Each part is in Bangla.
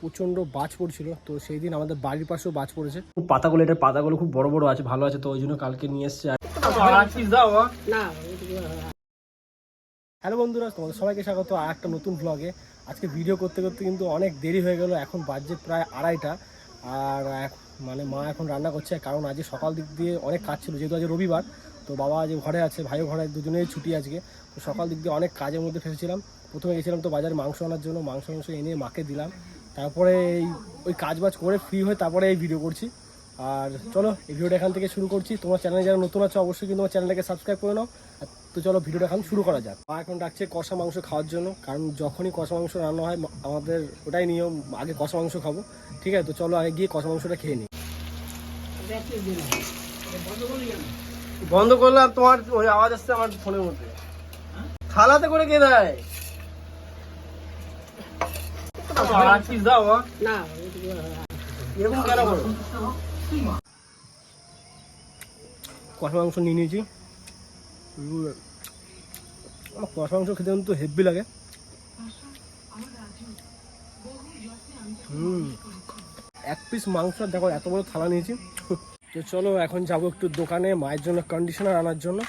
প্রচণ্ড বাজ পড়ছিল, তো সেই দিন আমাদের বাড়ির পাশেও বাজ পড়েছে। খুব পাতাগুলো, এটার পাতাগুলো খুব বড় বড় আছে, ভালো আছে, তো ওই জন্য কালকে নিয়ে এসছে। হ্যালো বন্ধুরা, তোমাদের সবাইকে স্বাগত আর একটা নতুন ব্লগে। আজকে ভিডিও করতে করতে কিন্তু অনেক দেরি হয়ে গেল, এখন বাজে প্রায় 2:30। আর মানে মা এখন রান্না করছে, কারণ আজকে সকাল দিক দিয়ে অনেক কাজ ছিল, যেহেতু আজ রবিবার। তো বাবা আজ ঘরে আছে, ভাইও ঘরে, দুজনেই ছুটি আজকে। তো সকাল দিক দিয়ে অনেক কাজের মধ্যে ফেসেছিলাম। প্রথমে গেছিলাম তো বাজারে মাংস আনার জন্য, মাংস এনে মাকে দিলাম। তারপরে ওই কাজ বাজ করে ফ্রি হয়ে তারপরে এই ভিডিও করছি। আর চলো এই ভিডিওটা এখান থেকে শুরু করছি। তোমার চ্যানেলে যারা নতুন আছে অবশ্যই কিন্তু তোমার চ্যানেলটাকে সাবস্ক্রাইব করে নাও। তো চলো ভিডিওটা এখন শুরু করা যাক। মা এখন ডাকছে কষা মাংস খাওয়ার জন্য, কারণ যখনই কষা মাংস রান্না হয় আমাদের ওটাই নিয়ম, আগে কষা মাংস খাবো। ঠিক আছে, তো চলো আগে গিয়ে কষা মাংসটা খেয়ে নিই। বন্ধ করলাম, তোমার ওই আওয়াজ আসছে আমার ফোনের মধ্যে। থালাতে করে কে দেয়? এরকম কেন করো? কষা মাংস নিয়ে নিয়েছি। আমার কষা মাংস খেতে কিন্তু হেভি লাগে। এক পিস মাংস, দেখো এত বড় থালা নিয়েছি। তো চলো এখন যাবো একটু দোকানে মায়ের জন্য কন্ডিশনার আনার জন্য।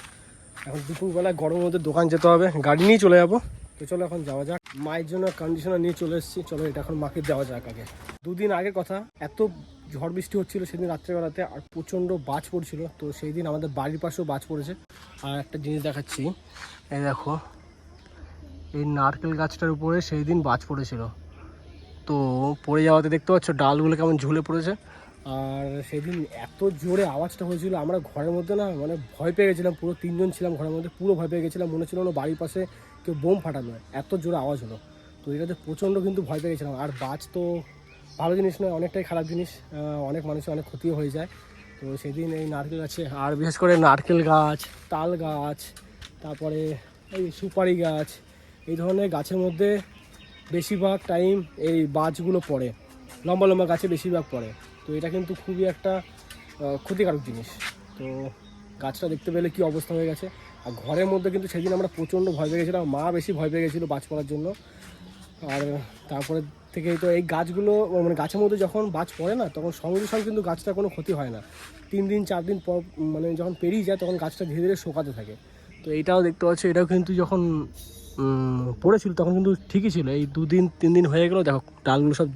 এখন দুপুরবেলায় গরমের মধ্যে দোকান যেতে হবে, গাড়ি নিয়ে চলে যাবো। তো চলো এখন যাওয়া যাক, মায়ের জন্য কন্ডিশনার নিয়ে চলে এসেছি। চলো এটা এখন মাকে দেওয়া যাক। আগে দুদিন আগের কথা, এত ঝড় বৃষ্টি হচ্ছিল সেদিন রাত্রেবেলাতে, আর প্রচণ্ড বাজ পড়ছিল। তো সেই দিন আমাদের বাড়ির পাশেও বাজ পড়েছে। আর একটা জিনিস দেখাচ্ছি, এই দেখো, এই নারকেল গাছটার উপরে সেই দিন বাজ পড়েছিল। তো পড়ে যাওয়াতে দেখতে পাচ্ছ ডালগুলো কেমন ঝুলে পড়েছে। আর সেদিন এত জোরে আওয়াজটা হয়েছিল, আমরা ঘরের মধ্যে না মানে ভয় পেয়ে গেছিলাম। পুরো 3জন ছিলাম ঘরের মধ্যে, পুরো ভয় পেয়ে গেছিলাম, মনে ছিল না বাড়ির পাশে কেউ বোম ফাটানো, এত জোরে আওয়াজ হলো। তো এটাতে প্রচণ্ড কিন্তু ভয় পেয়ে গেছিলাম। আর বাজ তো ভালো জিনিস নয়, অনেকটাই খারাপ জিনিস, অনেক মানুষের অনেক ক্ষতিও হয়ে যায়। তো সেদিন এই নারকেল গাছে, আর বিশেষ করে নারকেল গাছ, তাল গাছ, তারপরে এই সুপারি গাছ, এই ধরনের গাছের মধ্যে বেশিরভাগ টাইম এই বাজগুলো পড়ে, লম্বা লম্বা গাছে বেশিরভাগ পড়ে। তো এটা কিন্তু খুবই একটা ক্ষতিকারক জিনিস। তো গাছটা দেখতে পেলে কি অবস্থা হয়ে গেছে। আর ঘরের মধ্যে কিন্তু সেদিন আমরা প্রচণ্ড ভয় পেয়ে গেছিলাম, মা বেশি ভয় পেয়ে গেছিলো বাজ পড়ার জন্য। আর তারপরে থেকে তো এই গাছগুলো মানে গাছের মধ্যে যখন বাজ পড়ে না, তখন সঙ্গে সঙ্গে কিন্তু গাছটা কোনো ক্ষতি হয় না। 3 দিন 4 দিন পর মানে যখন পেরিয়ে যায় তখন গাছটা ধীরে ধীরে শোকাতে থাকে। তো এইটাও দেখতে পাচ্ছি, এটাও কিন্তু যখন পড়েছিল তখন কিন্তু ঠিকই ছিল। এই 2 দিন 3 দিন হয়ে গেলো, দেখো ডালগুলো সব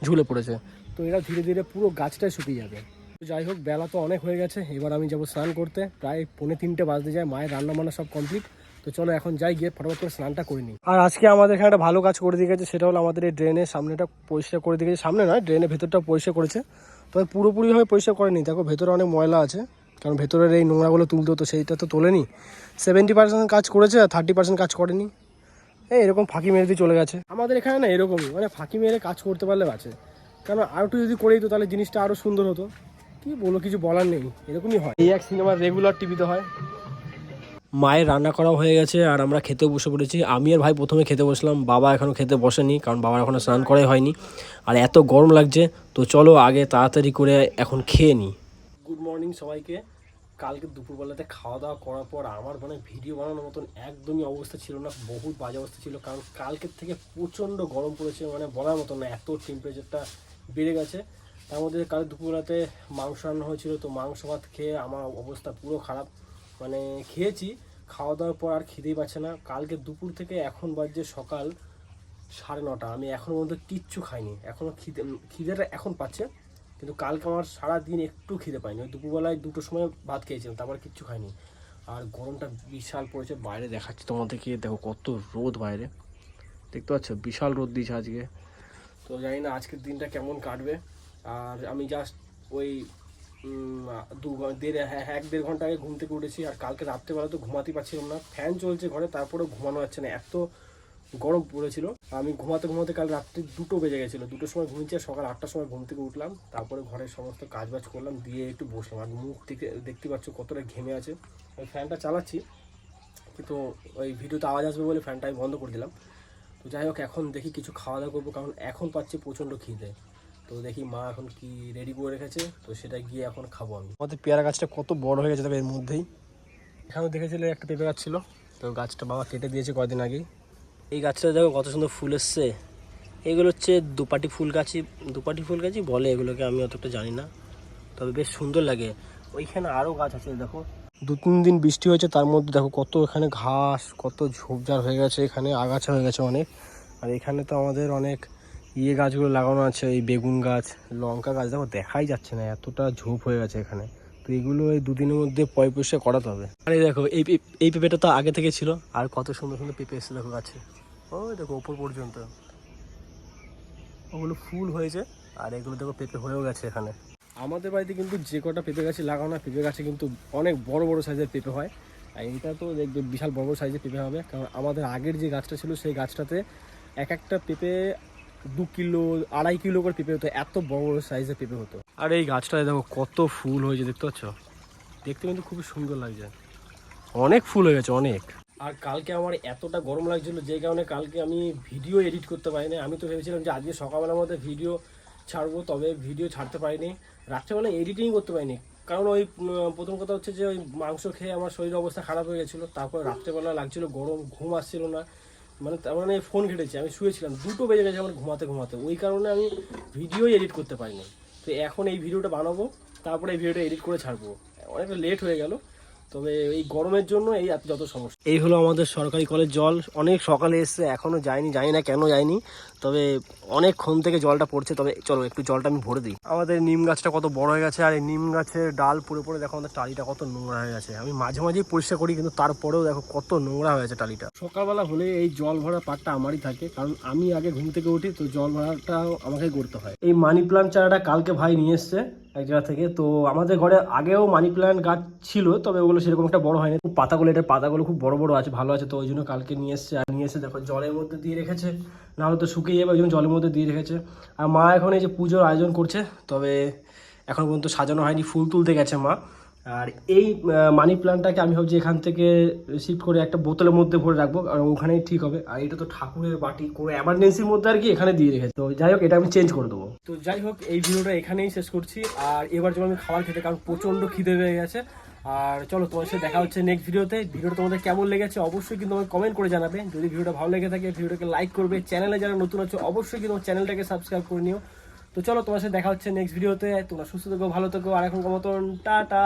ঝুলে পড়েছে। তো এরা ধীরে ধীরে পুরো গাছটাই শুকিয়ে যাবে। তো যাই হোক, বেলা তো অনেক হয়ে গেছে, এবার আমি যাবো স্নান করতে। প্রায় 2:45 বাজতে যায়, মায়ের রান্না বান্না সব কমপ্লিট। তো চলো এখন যাই, গিয়ে ফটাফট করে স্নানটা করে নিই। আর আজকে আমাদের এখানে একটা ভালো কাজ করে দিয়ে গেছে, সেটা হলো আমাদের এই ড্রেনের সামনেটা পরিষ্কার করে দিয়ে গেছে। সামনে নয়, ড্রেনের ভেতরটা পরিষ্কার করেছে। তবে পুরোপুরিভাবে পরিষ্কার করেনি, দেখো ভেতরে অনেক ময়লা আছে, কারণ ভেতরের এই নোংরাগুলো তুলতে হতো, সেইটা তো তোলেনি। 70% কাজ করেছে আর 30% কাজ করেনি। এরকম ফাঁকি মেরে দিয়ে চলে গেছে। আমাদের এখানে না এরকমই, মানে ফাঁকি মেরে কাজ করতে পারলে বাঁচে। কারণ আর একটু যদি করে দিত তাহলে জিনিসটা আরও সুন্দর হতো। কি বলবো, কিছু বলার নেই, এরকমই হয়। এই এক সিনেমা রেগুলার টিভিতে হয়। মায়ের রান্না করাও হয়ে গেছে আর আমরা খেতেও বসে পড়েছি। আমি আর ভাই প্রথমে খেতে বসলাম, বাবা এখনও খেতে বসেনি, কারণ বাবার এখনও স্নান করাই হয়নি। আর এত গরম লাগছে, তো চলো আগে তাড়াতাড়ি করে এখন খেয়ে নিই। গুড মর্নিং সবাইকে। কালকে দুপুরবেলাতে খাওয়া দাওয়া করার পর আমার মানে ভিডিও বানানোর মতন একদমই অবস্থা ছিল না, বহুত বাজে অবস্থা ছিল। কারণ কালকের থেকে প্রচণ্ড গরম পড়েছে, মানে বলার মতন না, এত টেম্পারেচারটা বেড়ে গেছে। তার মধ্যে কাল দুপুরবেলাতে মাংস রান্না হয়েছিল, তো মাংস ভাত খেয়ে আমার অবস্থা পুরো খারাপ। মানে খেয়েছি, খাওয়া দাওয়ার পর আর খিদেই পাচ্ছে না। কালকে দুপুর থেকে এখন বাজছে সকাল 9:30, আমি এখনও মধ্যে কিচ্ছু খাইনি, এখনও খিদেটা এখন পাচ্ছে। কিন্তু কালকে আমার সারাদিন একটু খিদে পাইনি, ওই দুপুরবেলায় 2টোর সময় ভাত খেয়েছিলাম, তারপর কিচ্ছু খাইনি। আর গরমটা বিশাল পড়েছে, বাইরে দেখাচ্ছি তোমাদেরকে, দেখো কত রোদ বাইরে, দেখতে পাচ্ছ বিশাল রোদ দিয়েছে আজকে। তো জানি না আজকের দিনটা কেমন কাটবে। আর আমি জাস্ট ওই 1-1.5 ঘন্টা আগে ঘুম থেকে উঠেছি। আর কালকে রাত্রেবেলা তো ঘুমাতেই পারছিলাম না, ফ্যান চলছে ঘরে, তারপরেও ঘুমানো যাচ্ছে না, এত গরম পড়েছিল। আমি ঘুমাতে ঘুমাতে কাল রাত্রে 2টো বেজে গেছিলো, 2টোর সময় ঘুমিয়েছি, সকাল 8টার সময় ঘুম থেকে উঠলাম। তারপরে ঘরের সমস্ত কাজবাজ করলাম, দিয়ে একটু বসলাম। আর মুখ থেকে দেখতে পাচ্ছ কতটা ঘেমে আছে। ওই ফ্যানটা চালাচ্ছি, কিন্তু ওই ভিডিওতে আওয়াজ আসবে বলে ফ্যানটা আমি বন্ধ করে দিলাম। তো যাই হোক, এখন দেখি কিছু খাওয়া দাওয়া করবো, কারণ এখন পাচ্ছি প্রচণ্ড খিদে। তো দেখি মা এখন কি রেডি করে রেখেছে, তো সেটা গিয়ে এখন খাবো আমি। আমাদের পেয়ারা গাছটা কত বড় হয়ে গেছে তবে এর মধ্যেই। এখানেও দেখেছিলে একটা পেঁপে গাছ ছিল, তো গাছটা বাবা কেটে দিয়েছে কয়েকদিন আগেই। এই গাছটা দেখো কত সুন্দর ফুল এসছে, এগুলো হচ্ছে দুপাটি ফুল গাছই বলে এগুলোকে, আমি অতটা জানি না, তবে বেশ সুন্দর লাগে। ওইখানে আরও গাছ আছে দেখো, 2-3 দিন বৃষ্টি হয়েছে, তার মধ্যে দেখো কত এখানে ঘাস, কত ঝোপঝাড় হয়ে গেছে, এখানে আগাছা হয়ে গেছে অনেক। আর এখানে তো আমাদের অনেক গাছগুলো লাগানো আছে, এই বেগুন গাছ, লঙ্কা গাছ, দেখো দেখাই যাচ্ছে না, এতটা ঝোপ হয়ে গেছে এখানে। তো এগুলো এই 2 দিনের মধ্যে পরিষ্কার করাতে হবে। আর এই দেখো এই পেঁপেটা তো আগে থেকে ছিল, আর কত সুন্দর সুন্দর পেঁপে এসছে দেখো গাছে, ওই দেখো ওপর পর্যন্ত ওগুলো ফুল হয়েছে, আর এগুলো দেখো পেঁপে হয়েও গেছে এখানে। আমাদের বাড়িতে কিন্তু যে কটা পেঁপে গাছে লাগানো, পেঁপে গাছে কিন্তু অনেক বড় বড় সাইজের পেঁপে হয়। আর এইটা তো দেখবে বিশাল বড় বড় সাইজের পেঁপে হবে, কারণ আমাদের আগের যে গাছটা ছিল সেই গাছটাতে এক একটা পেঁপে 2 কিলো 2.5 কিলো করে পেঁপে হতো, এত বড় বড় সাইজের পেঁপে হতো। আর এই গাছটায় দেখো কত ফুল হয়েছে, দেখতে পাচ্ছ, দেখতে কিন্তু খুবই সুন্দর লাগছে, অনেক ফুল হয়ে গেছে অনেক। আর কালকে আমার এতটা গরম লাগছিল, যে কারণে কালকে আমি ভিডিও এডিট করতে পারিনি। আমি তো ভেবেছিলাম যে আজকে সকালবেলার মধ্যে ভিডিও ছাড়বো, তবে ভিডিও ছাড়তে পারিনি, রাত্রেবেলা এডিটিং করতে পারিনি, কারণ ওই প্রথম কথা হচ্ছে যে ওই মাংস খেয়ে আমার শরীরের অবস্থা খারাপ হয়ে গেছিলো। তারপর রাত্রেবেলা লাগছিল গরম, ঘুম আসছিল না, মানে তার মানে ফোন ঘেটেছে, আমি শুয়েছিলাম, 2টো বেজে গেছে আমার ঘুমাতে ঘুমাতে, ওই কারণে আমি ভিডিও এডিট করতে পারিনি। তো এখন এই ভিডিওটা বানাবো, তারপরে এই ভিডিওটা এডিট করে ছাড়বো, অনেকটা লেট হয়ে গেল, তবে এই গরমের জন্য এই যত সমস্যা। এই হলো আমাদের সরকারি কলের জল, অনেক সকালে এসছে, এখনও যায়নি, জানি না কেন যায়নি, তবে অনেকক্ষণ থেকে জলটা পড়ছে। তবে চলো একটু জলটা আমি ভরে দিই। আমাদের নিম গাছটা কত বড় হয়ে গেছে, আর এই নিম গাছের ডাল পড়ে পড়ে দেখো আমাদের টালিটা কত নোংরা হয়ে গেছে। আমি মাঝে মাঝেই পরিষ্কার করি, কিন্তু তারপরেও দেখো কত নোংরা হয়ে গেছে টালিটা। সকালবেলা হলে এই জল ভরা পাটটা আমারই থাকে, কারণ আমি আগে ঘুম থেকে উঠি, তো জল ভরাটাও আমাকে করতে হয়। এই মানি প্লান্ট চারাটা কালকে ভাই নিয়ে এসছে এক জায়গা থেকে। তো আমাদের ঘরে আগেও মানি প্ল্যান্ট গাছ ছিল, তবে ওগুলো সেরকম একটা বড় হয়নি, খুব পাতাগুলো, এটার পাতাগুলো খুব বড় বড় আছে, ভালো আছে, তো ওই জন্য কালকে নিয়ে এসছে। আর নিয়ে এসে দেখো জলের মধ্যে দিয়ে রেখেছে, নাহলে তো শুকিয়ে যাবে, ওই জন্য জলের মধ্যে দিয়ে রেখেছে। আর মা এখন এই যে পুজোর আয়োজন করছে, তবে এখন পর্যন্ত সাজানো হয়নি, ফুল তুলতে গেছে মা। আর এই মানি প্ল্যান্টটাকে আমি ভাবছি এখান থেকে শিফট করে একটা বোতলের মধ্যে ভরে রাখবো, আর ওখানেই ঠিক হবে। আর এটা তো ঠাকুরের বাটি, কোনো এমার্জেন্সির মধ্যে আর কি এখানে দিয়ে রেখেছে, তো যাই হোক এটা আমি চেঞ্জ করে দেবো। তো যাই হোক এই ভিডিওটা এখানেই শেষ করছি, আর এবার যখন আমি খাবার খেতে, কারণ প্রচণ্ড খিদে হয়ে গেছে। আর চলো তোমার সাথে দেখা হচ্ছে নেক্সট ভিডিওতে। ভিডিওটা তোমাদের কেমন লেগেছে অবশ্যই কিন্তু আমাকে কমেন্ট করে জানাবে। যদি ভিডিওটা ভালো লেগে থাকে ভিডিওটাকে লাইক করবে, চ্যানেলে যারা নতুন আছে অবশ্যই কিন্তু চ্যানেলটাকে সাবস্ক্রাইব করে নিও। তো চলো তোমার সাথে দেখা হচ্ছে নেক্সট ভিডিওতে, তোমরা সুস্থ থেকো, ভালো থেকো, আর এখন মতন টাটা।